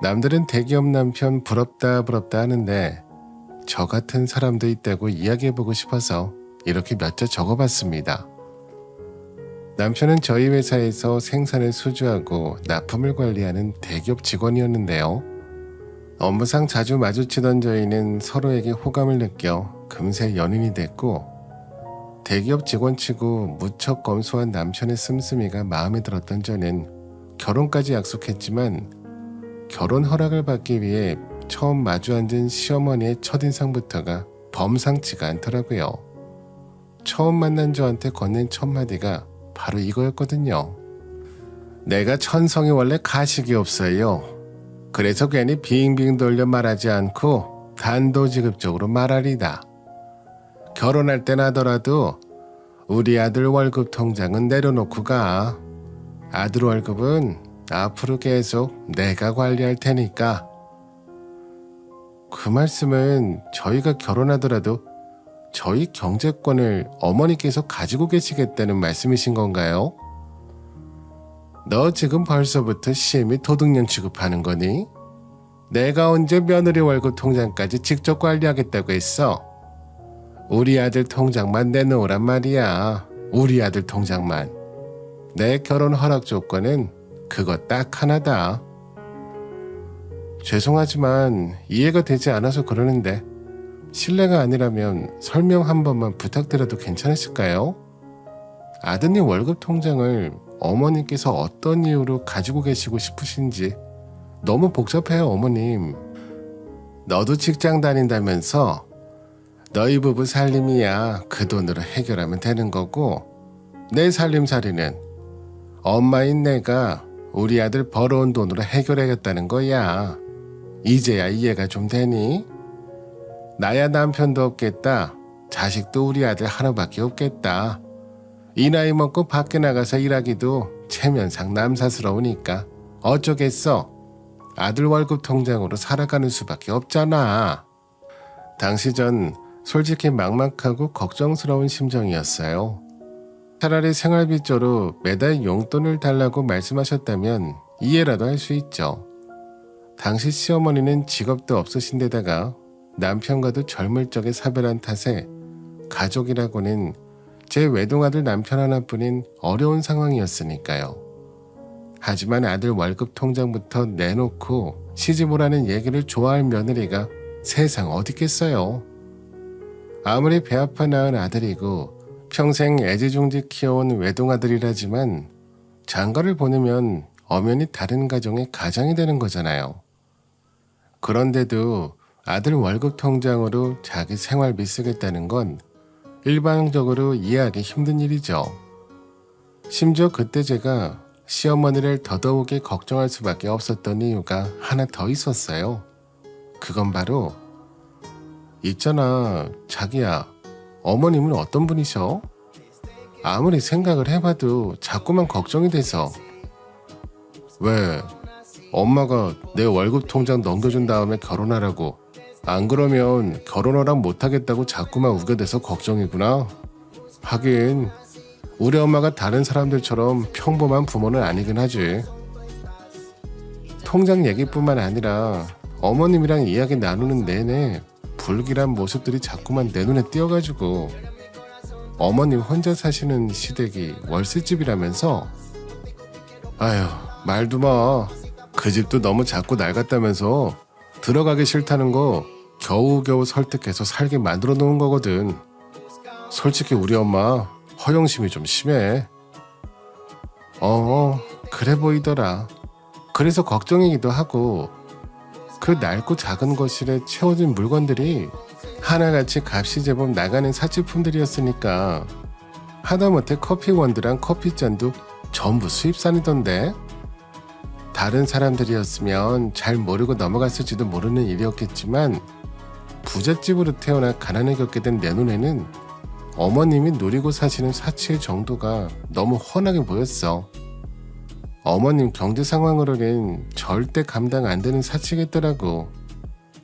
남들은 대기업 남편 부럽다 부럽다 하는데 저 같은 사람도 있다고 이야기해보고 싶어서 이렇게 몇 자 적어봤습니다. 남편은 저희 회사에서 생산을 수주하고 납품을 관리하는 대기업 직원이었는데요. 업무상 자주 마주치던 저희는 서로에게 호감을 느껴 금세 연인이 됐고, 대기업 직원치고 무척 검소한 남편의 씀씀이가 마음에 들었던 저는 결혼까지 약속했지만 결혼 허락을 받기 위해 처음 마주 앉은 시어머니의 첫인상부터가 범상치가 않더라고요. 처음 만난 저한테 건넨 첫마디가 바로 이거였거든요. 내가 천성이 원래 가식이 없어요. 그래서 괜히 빙빙 돌려 말하지 않고 단도직입적으로 말하리다. 결혼할 땐 하더라도 우리 아들 월급 통장은 내려놓고 가. 아들 월급은 앞으로 계속 내가 관리할 테니까. 그 말씀은 저희가 결혼하더라도 저희 경제권을 어머니께서 가지고 계시겠다는 말씀이신 건가요? 너 지금 벌써부터 시엠이 도둑년 취급하는 거니? 내가 언제 며느리 월급 통장까지 직접 관리하겠다고 했어? 우리 아들 통장만 내놓으란 말이야. 우리 아들 통장만. 내 결혼 허락 조건은 그거 딱 하나다. 죄송하지만 이해가 되지 않아서 그러는데 실례가 아니라면 설명 한 번만 부탁드려도 괜찮으실까요? 아드님 월급 통장을 어머님께서 어떤 이유로 가지고 계시고 싶으신지 너무 복잡해요, 어머님. 너도 직장 다닌다면서 너희 부부 살림이야 그 돈으로 해결하면 되는 거고, 내 살림살이는 엄마인 내가 우리 아들 벌어온 돈으로 해결해야겠다는 거야. 이제야 이해가 좀 되니? 나야 남편도 없겠다. 자식도 우리 아들 하나밖에 없겠다. 이 나이 먹고 밖에 나가서 일하기도 체면상 남사스러우니까 어쩌겠어. 아들 월급 통장으로 살아가는 수밖에 없잖아. 당시 전 솔직히 막막하고 걱정스러운 심정이었어요. 차라리 생활비조로 매달 용돈을 달라고 말씀하셨다면 이해라도 할 수 있죠. 당시 시어머니는 직업도 없으신 데다가 남편과도 젊을 적에 사별한 탓에 가족이라고는 제 외동아들 남편 하나뿐인 어려운 상황이었으니까요. 하지만 아들 월급 통장부터 내놓고 시집 오라는 얘기를 좋아할 며느리가 세상 어딨겠어요. 아무리 배 아파 낳은 아들이고 평생 애지중지 키워온 외동아들이라지만 장가를 보내면 엄연히 다른 가정의 가장이 되는 거잖아요. 그런데도 아들 월급 통장으로 자기 생활비 쓰겠다는 건 일반적으로 이해하기 힘든 일이죠. 심지어 그때 제가 시어머니를 더더욱이 걱정할 수밖에 없었던 이유가 하나 더 있었어요. 그건 바로 있잖아, 자기야. 어머님은 어떤 분이셔? 아무리 생각을 해봐도 자꾸만 걱정이 돼서. 왜? 엄마가 내 월급 통장 넘겨준 다음에 결혼하라고. 안 그러면 결혼 허락 못하겠다고 자꾸만 우겨대서 걱정이구나. 하긴 우리 엄마가 다른 사람들처럼 평범한 부모는 아니긴 하지. 통장 얘기뿐만 아니라 어머님이랑 이야기 나누는 내내 불길한 모습들이 자꾸만 내 눈에 띄어가지고, 어머님 혼자 사시는 시댁이 월세집이라면서. 아휴, 말도 마. 그 집도 너무 작고 낡았다면서 들어가기 싫다는 거 겨우겨우 설득해서 살게 만들어 놓은 거거든. 솔직히 우리 엄마 허영심이 좀 심해. 그래 보이더라. 그래서 걱정이기도 하고, 그 낡고 작은 거실에 채워진 물건들이 하나같이 값이 제법 나가는 사치품들이었으니까 하다못해 커피원두랑 커피잔도 전부 수입산이던데. 다른 사람들이었으면 잘 모르고 넘어갔을지도 모르는 일이었겠지만 부잣집으로 태어나 가난을 겪게 된 내 눈에는 어머님이 누리고 사시는 사치의 정도가 너무 훤하게 보였어. 어머님 경제 상황으로는 절대 감당 안 되는 사치겠더라고.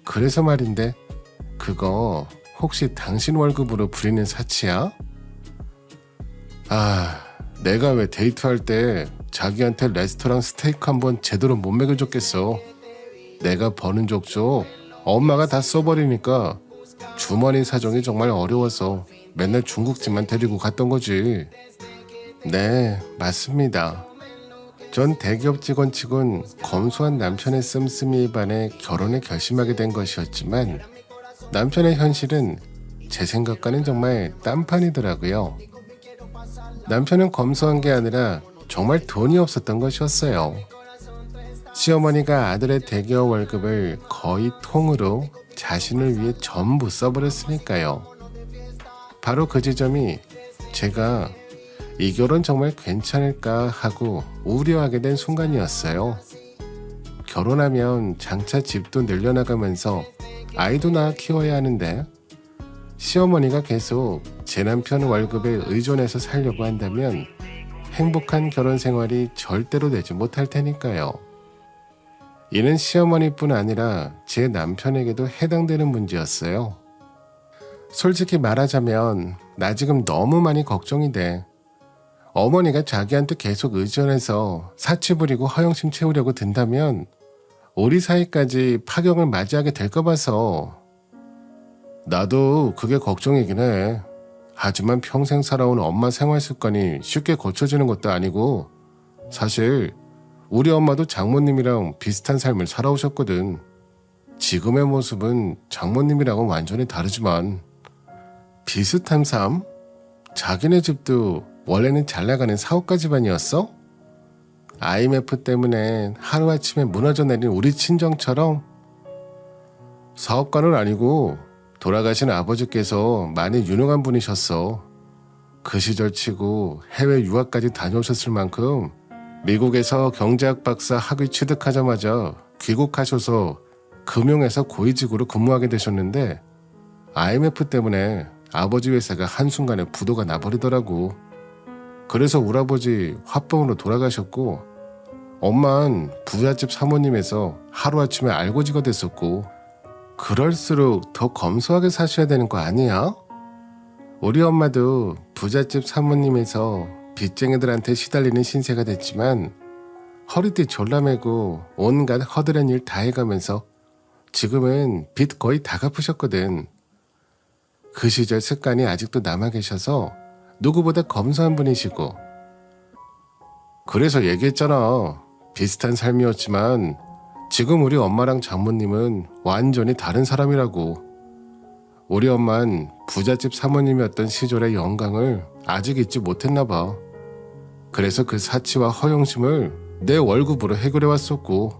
그래서 말인데 그거 혹시 당신 월급으로 부리는 사치야? 내가 왜 데이트할 때 자기한테 레스토랑 스테이크 한번 제대로 못 먹여줬겠어. 내가 버는 족족 엄마가 다 써버리니까 주머니 사정이 정말 어려워서 맨날 중국집만 데리고 갔던 거지. 네, 맞습니다. 전 대기업 직원치곤 검소한 남편의 씀씀이에 반해 결혼을 결심하게 된 것이었지만 남편의 현실은 제 생각과는 정말 딴판이더라고요. 남편은 검소한 게 아니라 정말 돈이 없었던 것이었어요. 시어머니가 아들의 대기업 월급을 거의 통으로 자신을 위해 전부 써버렸으니까요. 바로 그 지점이 제가 이 결혼 정말 괜찮을까 하고 우려하게 된 순간이었어요. 결혼하면 장차 집도 늘려나가면서 아이도 낳아 키워야 하는데 시어머니가 계속 제 남편 월급에 의존해서 살려고 한다면 행복한 결혼 생활이 절대로 되지 못할 테니까요. 이는 시어머니뿐 아니라 제 남편에게도 해당되는 문제였어요. 솔직히 말하자면 나 지금 너무 많이 걱정이 돼. 어머니가 자기한테 계속 의존해서 사치 부리고 허영심 채우려고 든다면 우리 사이까지 파경을 맞이하게 될까 봐서. 나도 그게 걱정이긴 해. 하지만 평생 살아온 엄마 생활 습관이 쉽게 고쳐지는 것도 아니고 사실 우리 엄마도 장모님이랑 비슷한 삶을 살아오셨거든. 지금의 모습은 장모님이랑은 완전히 다르지만 비슷한 삶? 자기네 집도 원래는 잘 나가는 사업가 집안이었어? IMF 때문에 하루아침에 무너져 내린 우리 친정처럼? 사업가는 아니고 돌아가신 아버지께서 많이 유능한 분이셨어. 그 시절 치고 해외 유학까지 다녀오셨을 만큼 미국에서 경제학 박사 학위 취득하자마자 귀국하셔서 금융회사 고위직으로 근무하게 되셨는데 IMF 때문에 아버지 회사가 한순간에 부도가 나버리더라고. 그래서 우리 아버지 화병으로 돌아가셨고 엄마는 부잣집 사모님에서 하루아침에 알고지가 됐었고 그럴수록 더 검소하게 사셔야 되는 거 아니야? 우리 엄마도 부잣집 사모님에서 빚쟁이들한테 시달리는 신세가 됐지만 허리띠 졸라매고 온갖 허드렛 일 다 해가면서 지금은 빚 거의 다 갚으셨거든. 그 시절 습관이 아직도 남아 계셔서 누구보다 검소한 분이시고 그래서 얘기했잖아. 비슷한 삶이었지만 지금 우리 엄마랑 장모님은 완전히 다른 사람이라고. 우리 엄만 부잣집 사모님이었던 시절의 영광을 아직 잊지 못했나 봐. 그래서 그 사치와 허영심을 내 월급으로 해결해 왔었고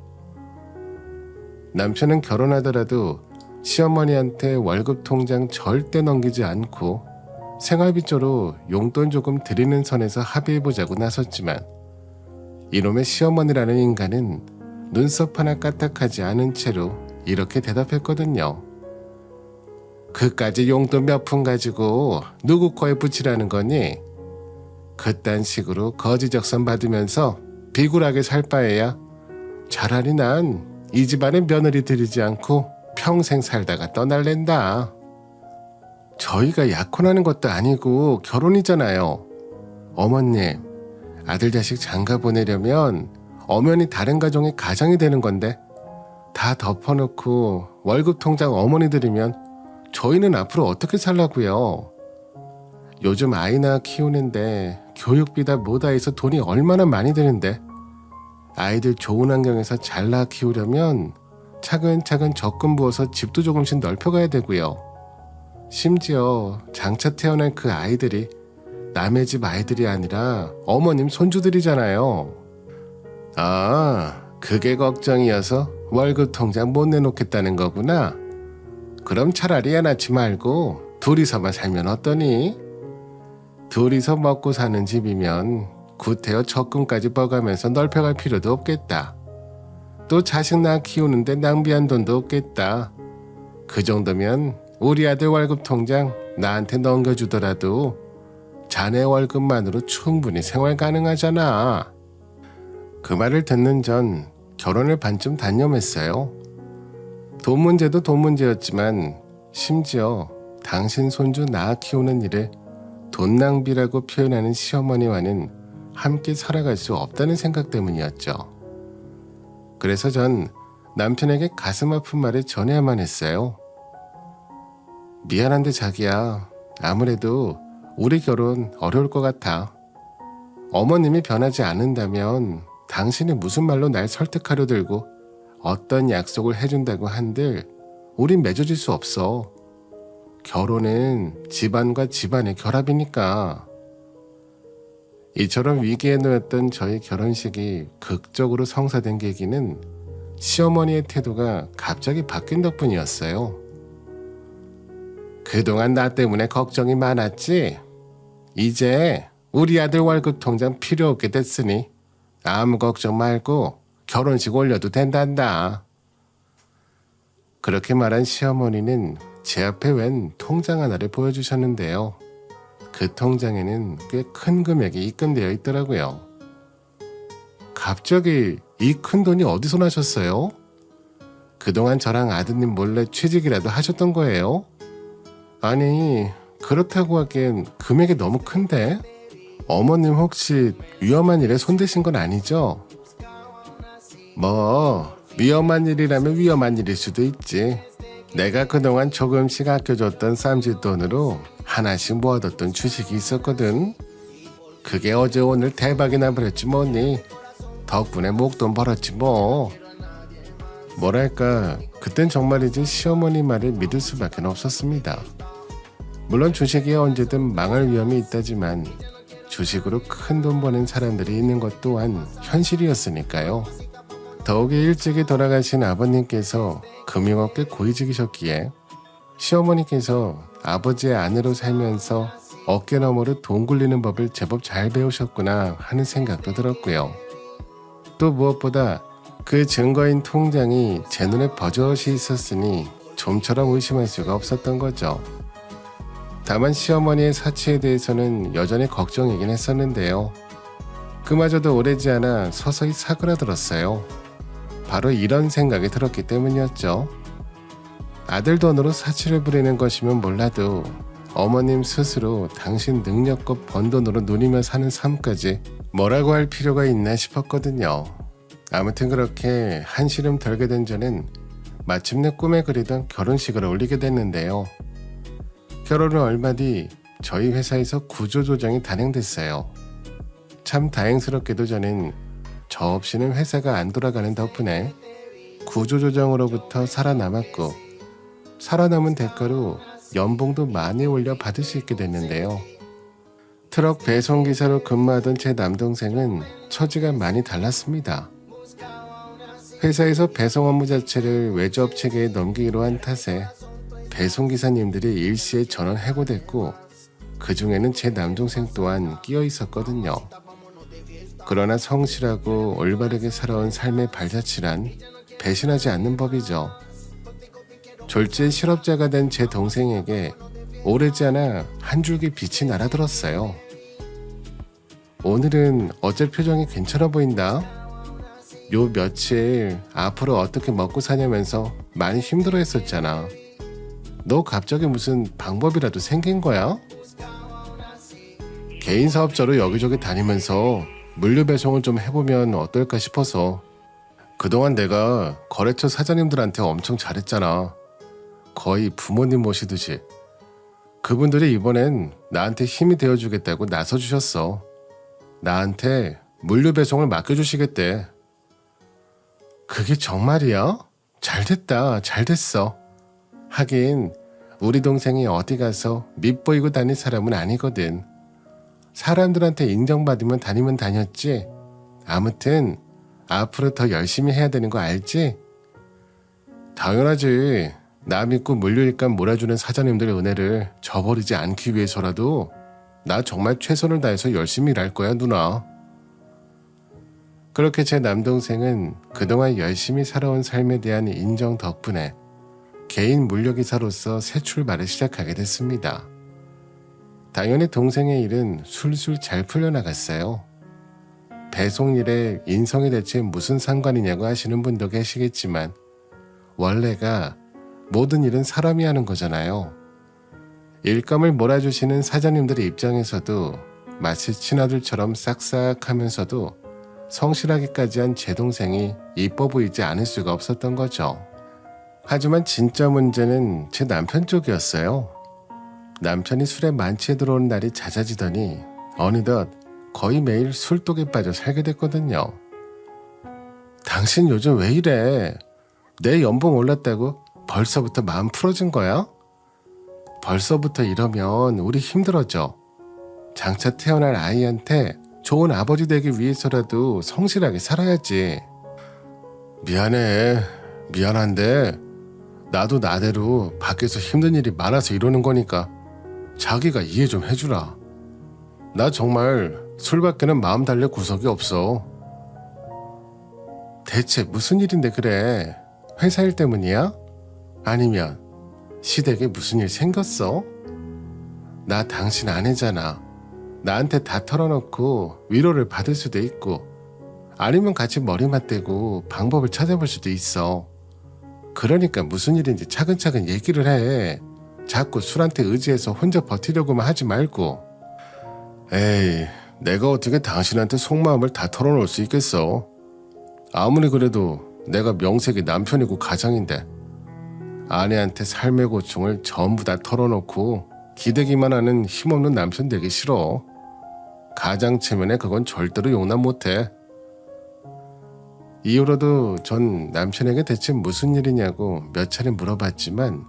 남편은 결혼하더라도 시어머니한테 월급 통장 절대 넘기지 않고 생활비조로 용돈 조금 드리는 선에서 합의해보자고 나섰지만 이놈의 시어머니라는 인간은 눈썹 하나 까딱하지 않은 채로 이렇게 대답했거든요. 그까지 용돈 몇 푼 가지고 누구 코에 붙이라는 거니? 그딴 식으로 거지적선 받으면서 비굴하게 살 바에야 차라리 난 이 집안에 며느리 들이지 않고 평생 살다가 떠날랜다. 저희가 약혼하는 것도 아니고 결혼이잖아요. 어머님, 아들 자식 장가 보내려면 엄연히 다른 가정의 가장이 되는 건데 다 덮어놓고 월급 통장 어머니 들이면 저희는 앞으로 어떻게 살라고요? 요즘 아이 낳아 키우는데 교육비다 뭐다 해서 돈이 얼마나 많이 드는데 아이들 좋은 환경에서 잘 낳아 키우려면 차근차근 적금 부어서 집도 조금씩 넓혀가야 되고요. 심지어 장차 태어날 그 아이들이 남의 집 아이들이 아니라 어머님 손주들이잖아요. 아, 그게 걱정이어서 월급 통장 못 내놓겠다는 거구나. 그럼 차라리 애 낳지 말고 둘이서만 살면 어떠니? 둘이서 먹고 사는 집이면 구태여 적금까지 뻐가면서 넓혀갈 필요도 없겠다. 또 자식 낳아 키우는데 낭비한 돈도 없겠다. 그 정도면 우리 아들 월급 통장 나한테 넘겨주더라도 자네 월급만으로 충분히 생활 가능하잖아. 그 말을 듣는 전 결혼을 반쯤 단념했어요. 돈 문제도 돈 문제였지만 심지어 당신 손주 낳아 키우는 일을 돈 낭비라고 표현하는 시어머니와는 함께 살아갈 수 없다는 생각 때문이었죠. 그래서 전 남편에게 가슴 아픈 말을 전해야만 했어요. 미안한데 자기야, 아무래도 우리 결혼 어려울 것 같아. 어머님이 변하지 않는다면 당신이 무슨 말로 날 설득하려 들고 어떤 약속을 해준다고 한들 우린 맺어질 수 없어. 결혼은 집안과 집안의 결합이니까. 이처럼 위기에 놓였던 저희 결혼식이 극적으로 성사된 계기는 시어머니의 태도가 갑자기 바뀐 덕분이었어요. 그동안 나 때문에 걱정이 많았지? 이제 우리 아들 월급 통장 필요 없게 됐으니 아무 걱정 말고 결혼식 올려도 된단다. 그렇게 말한 시어머니는 제 앞에 웬 통장 하나를 보여주셨는데요. 그 통장에는 꽤 큰 금액이 입금되어 있더라고요. 갑자기 이 큰 돈이 어디서 나셨어요? 그동안 저랑 아드님 몰래 취직이라도 하셨던 거예요? 아니, 그렇다고 하기엔 금액이 너무 큰데? 어머님 혹시 위험한 일에 손대신 건 아니죠? 뭐 위험한 일이라면 위험한 일일 수도 있지. 내가 그동안 조금씩 아껴줬던 쌈짓돈으로 하나씩 모아뒀던 주식이 있었거든. 그게 어제 오늘 대박이 나버렸지 뭐니. 덕분에 목돈 벌었지 뭐. 뭐랄까, 그땐 정말이지 시어머니 말을 믿을 수밖에 없었습니다. 물론 주식이 언제든 망할 위험이 있다지만 주식으로 큰 돈 버는 사람들이 있는 것 또한 현실이었으니까요. 더욱이 일찍이 돌아가신 아버님께서 금융업계 고위직이셨기에 시어머니께서 아버지의 아내로 살면서 어깨너머로 돈 굴리는 법을 제법 잘 배우셨구나 하는 생각도 들었고요. 또 무엇보다 그 증거인 통장이 제 눈에 버젓이 있었으니 좀처럼 의심할 수가 없었던 거죠. 다만 시어머니의 사치에 대해서는 여전히 걱정이긴 했었는데요. 그마저도 오래지 않아 서서히 사그라들었어요. 바로 이런 생각이 들었기 때문이었죠. 아들 돈으로 사치를 부리는 것이면 몰라도 어머님 스스로 당신 능력껏 번 돈으로 누리며 사는 삶까지 뭐라고 할 필요가 있나 싶었거든요. 아무튼 그렇게 한시름 덜게 된 저는 마침내 꿈에 그리던 결혼식을 올리게 됐는데요. 결혼 후 얼마 뒤 저희 회사에서 구조조정이 단행됐어요. 참 다행스럽게도 저는 저 없이는 회사가 안 돌아가는 덕분에 구조조정으로부터 살아남았고 살아남은 대가로 연봉도 많이 올려 받을 수 있게 됐는데요. 트럭 배송기사로 근무하던 제 남동생은 처지가 많이 달랐습니다. 회사에서 배송 업무 자체를 외주업체계에 넘기기로 한 탓에 배송기사님들이 일시에 전원 해고됐고 그 중에는 제 남동생 또한 끼어 있었거든요. 그러나 성실하고 올바르게 살아온 삶의 발자취란 배신하지 않는 법이죠. 졸지에 실업자가 된 제 동생에게 오래지 않아 한 줄기 빛이 날아들었어요. 오늘은 어제 표정이 괜찮아 보인다. 요 며칠 앞으로 어떻게 먹고 사냐면서 많이 힘들어 했었잖아. 너 갑자기 무슨 방법이라도 생긴 거야? 개인 사업자로 여기저기 다니면서 물류 배송을 좀 해보면 어떨까 싶어서. 그동안 내가 거래처 사장님들한테 엄청 잘했잖아. 거의 부모님 모시듯이. 그분들이 이번엔 나한테 힘이 되어주겠다고 나서주셨어. 나한테 물류 배송을 맡겨주시겠대. 그게 정말이야? 잘됐다, 잘됐어. 하긴 우리 동생이 어디 가서 밉보이고 다닐 사람은 아니거든. 사람들한테 인정받으면 다니면 다녔지. 아무튼 앞으로 더 열심히 해야 되는 거 알지? 당연하지. 나 믿고 물류일감 몰아주는 사장님들의 은혜를 저버리지 않기 위해서라도 나 정말 최선을 다해서 열심히 일할 거야, 누나. 그렇게 제 남동생은 그동안 열심히 살아온 삶에 대한 인정 덕분에 개인 물류기사로서 새 출발을 시작하게 됐습니다. 당연히 동생의 일은 술술 잘 풀려나갔어요. 배송일에 인성이 대체 무슨 상관이냐고 하시는 분도 계시겠지만 원래가 모든 일은 사람이 하는 거잖아요. 일감을 몰아주시는 사장님들의 입장에서도 마치 친아들처럼 싹싹하면서도 성실하기까지 한 제 동생이 이뻐 보이지 않을 수가 없었던 거죠. 하지만 진짜 문제는 제 남편 쪽이었어요. 남편이 술에 만취해 들어오는 날이 잦아지더니 어느덧 거의 매일 술독에 빠져 살게 됐거든요. 당신 요즘 왜 이래? 내 연봉 올랐다고 벌써부터 마음 풀어진 거야? 벌써부터 이러면 우리 힘들어져. 장차 태어날 아이한테 좋은 아버지 되기 위해서라도 성실하게 살아야지. 미안한데 나도 나대로 밖에서 힘든 일이 많아서 이러는 거니까 자기가 이해 좀 해주라. 나 정말 술밖에는 마음 달랠 구석이 없어. 대체 무슨 일인데 그래? 회사 일 때문이야? 아니면 시댁에 무슨 일 생겼어? 나 당신 아내잖아. 나한테 다 털어놓고 위로를 받을 수도 있고 아니면 같이 머리 맞대고 방법을 찾아볼 수도 있어. 그러니까 무슨 일인지 차근차근 얘기를 해. 자꾸 술한테 의지해서 혼자 버티려고만 하지 말고. 에이, 내가 어떻게 당신한테 속마음을 다 털어놓을 수 있겠어. 아무리 그래도 내가 명색이 남편이고 가장인데 아내한테 삶의 고충을 전부 다 털어놓고 기대기만 하는 힘없는 남편 되기 싫어. 가장 체면에 그건 절대로 용납 못해. 이후로도 전 남편에게 대체 무슨 일이냐고 몇 차례 물어봤지만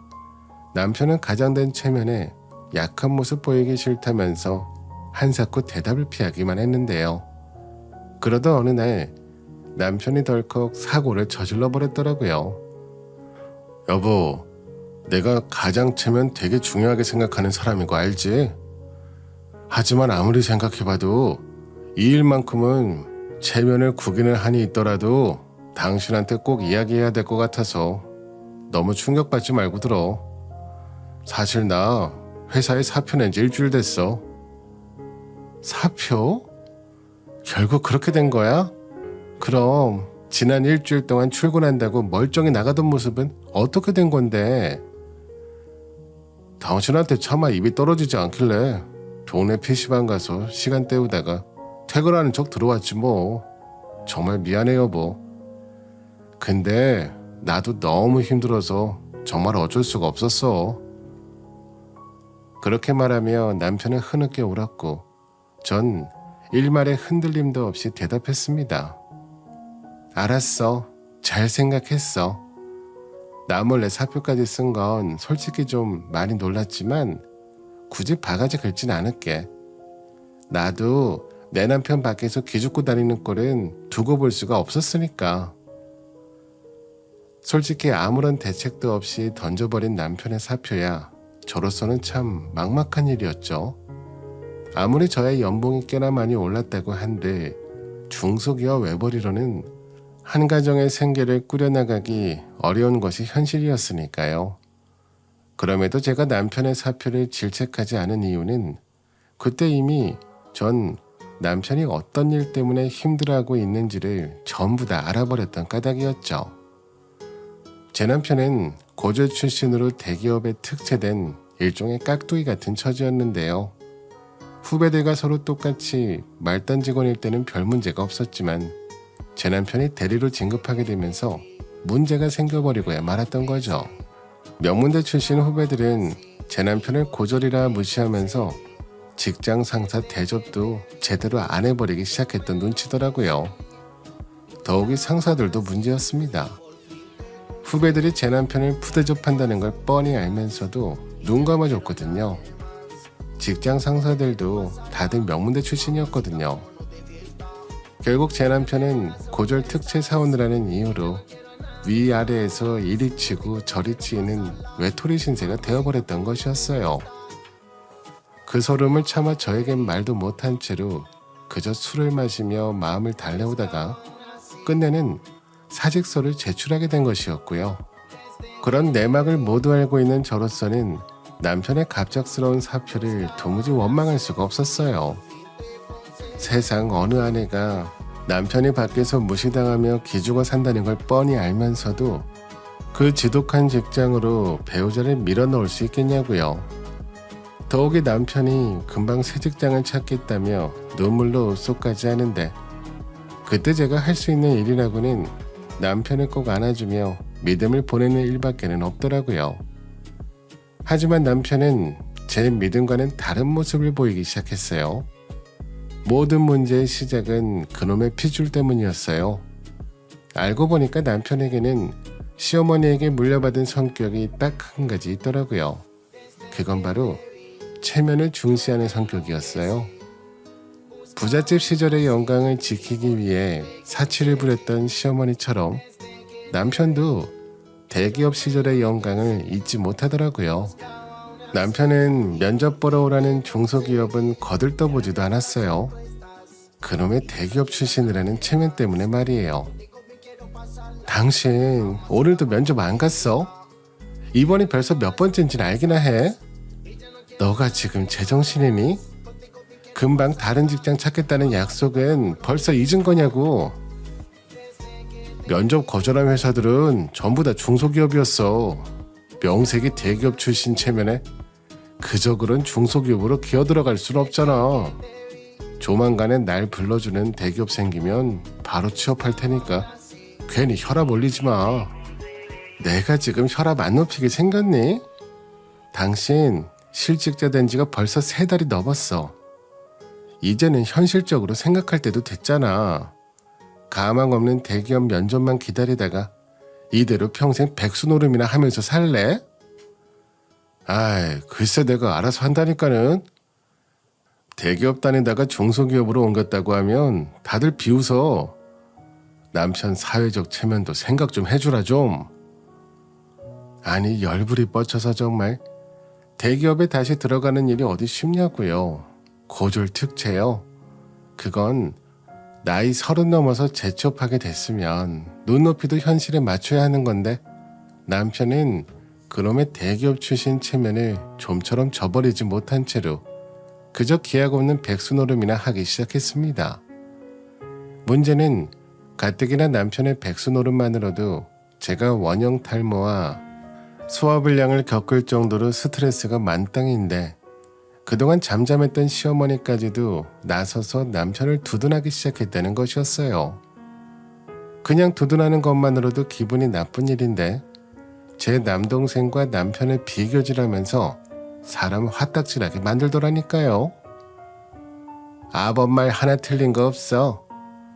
남편은 가장된 체면에 약한 모습 보이기 싫다면서 한사코 대답을 피하기만 했는데요. 그러던 어느 날 남편이 덜컥 사고를 저질러 버렸더라고요. 여보, 내가 가장 체면 되게 중요하게 생각하는 사람인 거 알지? 하지만 아무리 생각해봐도 이 일만큼은 체면을 구기는 한이 있더라도 당신한테 꼭 이야기해야 될 것 같아서 너무 충격받지 말고 들어. 사실 나 회사에 사표 낸 지 일주일 됐어. 사표? 결국 그렇게 된 거야? 그럼 지난 일주일 동안 출근한다고 멀쩡히 나가던 모습은 어떻게 된 건데? 당신한테 차마 입이 떨어지지 않길래 동네 PC방 가서 시간 때우다가 퇴근하는 척 들어왔지 뭐. 정말 미안해 여보. 근데 나도 너무 힘들어서 정말 어쩔 수가 없었어. 그렇게 말하며 남편은 흐느껴 울었고 전 일말의 흔들림도 없이 대답했습니다. 알았어. 잘 생각했어. 나 몰래 사표까지 쓴 건 솔직히 좀 많이 놀랐지만 굳이 바가지 긁진 않을게. 나도 내 남편 밖에서 기죽고 다니는 꼴은 두고 볼 수가 없었으니까. 솔직히 아무런 대책도 없이 던져버린 남편의 사표야 저로서는 참 막막한 일이었죠. 아무리 저의 연봉이 꽤나 많이 올랐다고 한들 중소기업 외벌이로는 한 가정의 생계를 꾸려나가기 어려운 것이 현실이었으니까요. 그럼에도 제가 남편의 사표를 질책하지 않은 이유는 그때 이미 전 남편이 어떤 일 때문에 힘들어하고 있는지를 전부 다 알아버렸던 까닭이었죠. 제 남편은 고졸 출신으로 대기업에 특채된 일종의 깍두기 같은 처지였는데요. 후배들과 서로 똑같이 말단 직원일 때는 별 문제가 없었지만 제 남편이 대리로 진급하게 되면서 문제가 생겨버리고야 말았던 거죠. 명문대 출신 후배들은 제 남편을 고졸이라 무시하면서 직장 상사 대접도 제대로 안 해버리기 시작했던 눈치더라고요. 더욱이 상사들도 문제였습니다. 후배들이 제 남편을 푸대접한다는 걸 뻔히 알면서도 눈 감아줬거든요. 직장 상사들도 다들 명문대 출신이었거든요. 결국 제 남편은 고졸 특채 사원이라는 이유로 위아래에서 이리 치고 저리 치이는 외톨이 신세가 되어버렸던 것이었어요. 그 소름을 참아 저에겐 말도 못한 채로 그저 술을 마시며 마음을 달래오다가 끝내는 사직서를 제출하게 된 것이었고요. 그런 내막을 모두 알고 있는 저로서는 남편의 갑작스러운 사표를 도무지 원망할 수가 없었어요. 세상 어느 아내가 남편이 밖에서 무시당하며 기죽어 산다는 걸 뻔히 알면서도 그 지독한 직장으로 배우자를 밀어넣을 수 있겠냐고요. 더욱이 남편이 금방 새 직장을 찾겠다며 눈물로 쏙까지 하는데 그때 제가 할 수 있는 일이라고는 남편을 꼭 안아주며 믿음을 보내는 일밖에는 없더라고요. 하지만 남편은 제 믿음과는 다른 모습을 보이기 시작했어요. 모든 문제의 시작은 그놈의 핏줄 때문이었어요. 알고 보니까 남편에게는 시어머니에게 물려받은 성격이 딱 한 가지 있더라고요. 그건 바로 체면을 중시하는 성격이었어요. 부잣집 시절의 영광을 지키기 위해 사치를 부렸던 시어머니처럼 남편도 대기업 시절의 영광을 잊지 못하더라고요. 남편은 면접 보러 오라는 중소기업은 거들떠보지도 않았어요. 그놈의 대기업 출신이라는 체면 때문에 말이에요. 당신 오늘도 면접 안 갔어? 이번이 벌써 몇 번째인지는 알기나 해? 너가 지금 제정신이니? 금방 다른 직장 찾겠다는 약속은 벌써 잊은 거냐고. 면접 거절한 회사들은 전부 다 중소기업이었어. 명색이 대기업 출신 체면에 그저 그런 중소기업으로 기어들어갈 순 없잖아. 조만간에 날 불러주는 대기업 생기면 바로 취업할 테니까 괜히 혈압 올리지 마. 내가 지금 혈압 안 높이게 생겼니? 당신 실직자 된 지가 벌써 3달이 넘었어. 이제는 현실적으로 생각할 때도 됐잖아. 가망 없는 대기업 면접만 기다리다가 이대로 평생 백수노름이나 하면서 살래? 아이, 글쎄 내가 알아서 한다니까는. 대기업 다니다가 중소기업으로 옮겼다고 하면 다들 비웃어. 남편 사회적 체면도 생각 좀 해주라 좀. 아니 열불이 뻗쳐서 정말 대기업에 다시 들어가는 일이 어디 쉽냐고요. 고졸특채요. 그건 나이 30 넘어서 재취업하게 됐으면 눈높이도 현실에 맞춰야 하는 건데 남편은 그놈의 대기업 출신 체면을 좀처럼 저버리지 못한 채로 그저 기약 없는 백수노름이나 하기 시작했습니다. 문제는 가뜩이나 남편의 백수노름만으로도 제가 원형 탈모와 소화불량을 겪을 정도로 스트레스가 만땅인데 그동안 잠잠했던 시어머니까지도 나서서 남편을 두둔하기 시작했다는 것이었어요. 그냥 두둔하는 것만으로도 기분이 나쁜 일인데 제 남동생과 남편을 비교질하면서 사람 화딱지나게 만들더라니까요. 아범 말 하나 틀린 거 없어.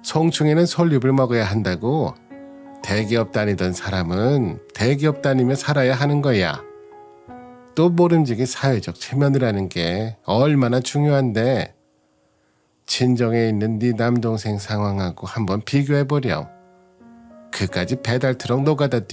송충이는 솔잎을 먹어야 한다고. 대기업 다니던 사람은 대기업 다니며 살아야 하는 거야. 또 모름지기 사회적 체면이라는 게 얼마나 중요한데 친정에 있는 네 남동생 상황하고 한번 비교해보렴. 그까지 배달 트럭 노가다 뛰